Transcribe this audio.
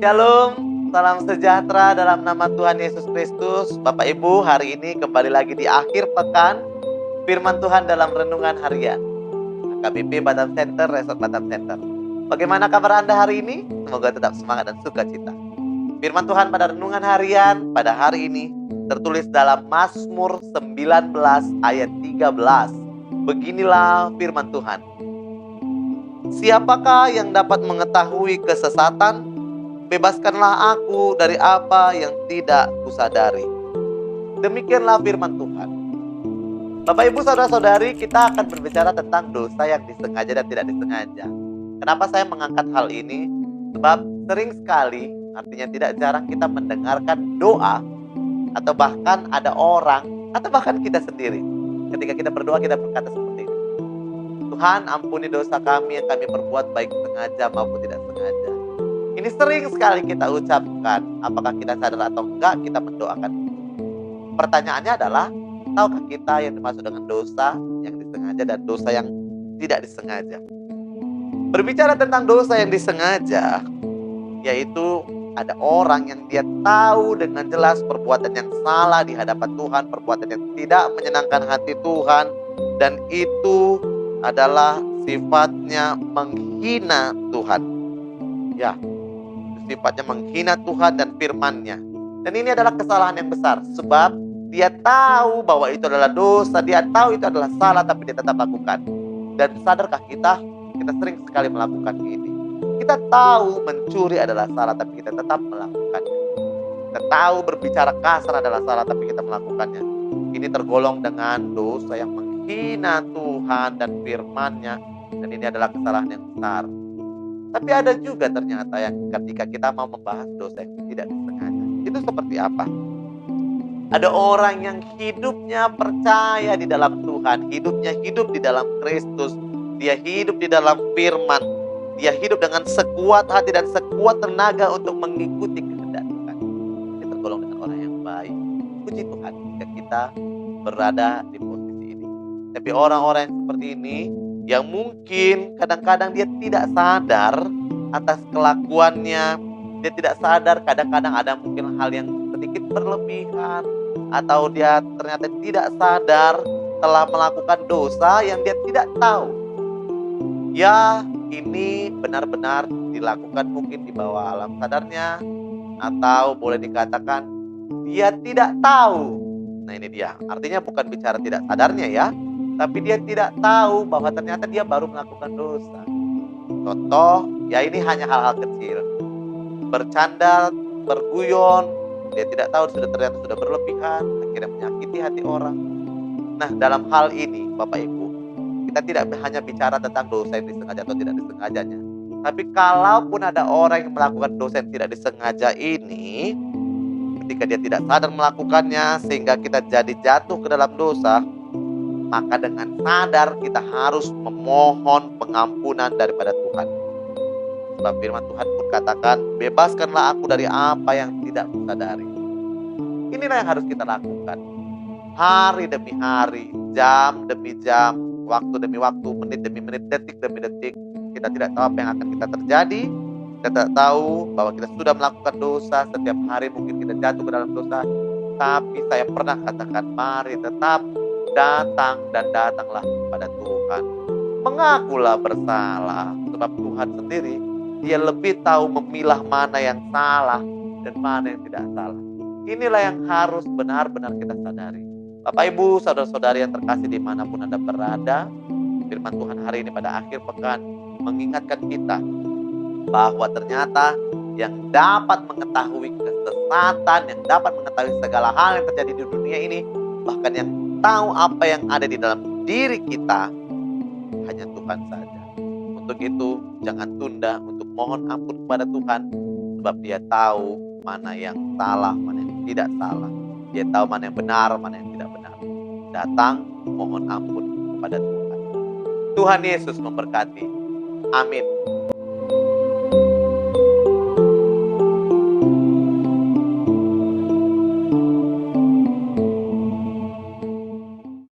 Shalom, salam sejahtera dalam nama Tuhan Yesus Kristus. Bapak Ibu, hari ini kembali lagi di akhir pekan Firman Tuhan dalam renungan harian KBP Batam Center, Resort Batam Center. Bagaimana kabar Anda hari ini? Semoga tetap semangat dan sukacita. Firman Tuhan pada renungan harian pada hari ini tertulis dalam Mazmur 19 ayat 13. Beginilah firman Tuhan. Siapakah yang dapat mengetahui kesesatan? Bebaskanlah aku dari apa yang tidak kusadari. Demikianlah firman Tuhan. Bapak Ibu saudara-saudari, kita akan berbicara tentang dosa yang disengaja dan tidak disengaja. Kenapa saya mengangkat hal ini? Sebab sering sekali, artinya tidak jarang kita mendengarkan doa, atau bahkan ada orang, atau bahkan kita sendiri. Ketika kita berdoa, kita berkata seperti ini. Tuhan, ampuni dosa kami yang kami perbuat baik sengaja maupun tidak sengaja. Ini sering sekali kita ucapkan. Apakah kita sadar atau enggak kita mendoakan itu? Pertanyaannya adalah, tahukah kita yang dimaksud dengan dosa yang disengaja dan dosa yang tidak disengaja? Berbicara tentang dosa yang disengaja, yaitu ada orang yang dia tahu dengan jelas perbuatan yang salah di hadapan Tuhan, perbuatan yang tidak menyenangkan hati Tuhan, dan itu adalah sifatnya menghina Tuhan. Ya, sifatnya menghina Tuhan dan firman-Nya. Dan ini adalah kesalahan yang besar, sebab dia tahu bahwa itu adalah dosa, dia tahu itu adalah salah, tapi dia tetap lakukan. Dan sadarkah kita sering sekali melakukan ini. Kita tahu mencuri adalah salah, tapi kita tetap melakukannya. Kita tahu berbicara kasar adalah salah, tapi kita melakukannya. Ini tergolong dengan dosa yang menghina Tuhan dan firman-Nya. Dan ini adalah kesalahan yang besar. Tapi ada juga ternyata yang ketika kita mau membahas dosa yang tidak disengaja, itu seperti apa? Ada orang yang hidupnya percaya di dalam Tuhan, hidupnya hidup di dalam Kristus, dia hidup di dalam firman, dia hidup dengan sekuat hati dan sekuat tenaga untuk mengikuti kehendak Tuhan. Ini tergolong dengan orang yang baik. Puji Tuhan jika kita berada di posisi ini. Tapi orang-orang yang seperti ini, yang mungkin kadang-kadang dia tidak sadar atas kelakuannya, dia tidak sadar kadang-kadang ada mungkin hal yang sedikit berlebihan, atau dia ternyata tidak sadar telah melakukan dosa yang dia tidak tahu. Ya, ini benar-benar dilakukan mungkin di bawah alam sadarnya, atau boleh dikatakan dia tidak tahu. Nah ini dia, artinya bukan bicara tidak sadarnya ya, tapi dia tidak tahu bahwa ternyata dia baru melakukan dosa. Contoh, ya ini hanya hal-hal kecil. Bercanda, berguyon, dia tidak tahu ternyata sudah berlebihan, akhirnya menyakiti hati orang. Nah dalam hal ini Bapak Ibu, kita tidak hanya bicara tentang dosa yang disengaja atau tidak disengajanya. Tapi kalaupun ada orang yang melakukan dosa yang tidak disengaja ini, ketika dia tidak sadar melakukannya sehingga kita jadi jatuh ke dalam dosa, maka dengan sadar kita harus memohon pengampunan daripada Tuhan. Sebab firman Tuhan pun katakan, bebaskanlah aku dari apa yang tidak kusadari. Inilah yang harus kita lakukan. Hari demi hari, jam demi jam, waktu demi waktu, menit demi menit, detik demi detik. Kita tidak tahu apa yang akan kita terjadi. Kita tidak tahu bahwa kita sudah melakukan dosa. Setiap hari mungkin kita jatuh ke dalam dosa. Tapi saya pernah katakan, mari tetap datang dan datanglah kepada Tuhan. Mengakulah bersalah, sebab Tuhan sendiri dia lebih tahu memilah mana yang salah dan mana yang tidak salah. Inilah yang harus benar-benar kita sadari. Bapak Ibu, saudara-saudari yang terkasih dimanapun Anda berada, firman Tuhan hari ini pada akhir pekan mengingatkan kita bahwa ternyata yang dapat mengetahui kesesatan, yang dapat mengetahui segala hal yang terjadi di dunia ini, bahkan yang tahu apa yang ada di dalam diri kita, hanya Tuhan saja. Untuk itu jangan tunda untuk mohon ampun kepada Tuhan, sebab dia tahu mana yang salah, mana yang tidak salah. Dia tahu mana yang benar, mana yang tidak benar. Datang mohon ampun kepada Tuhan. Tuhan Yesus memberkati. Amin.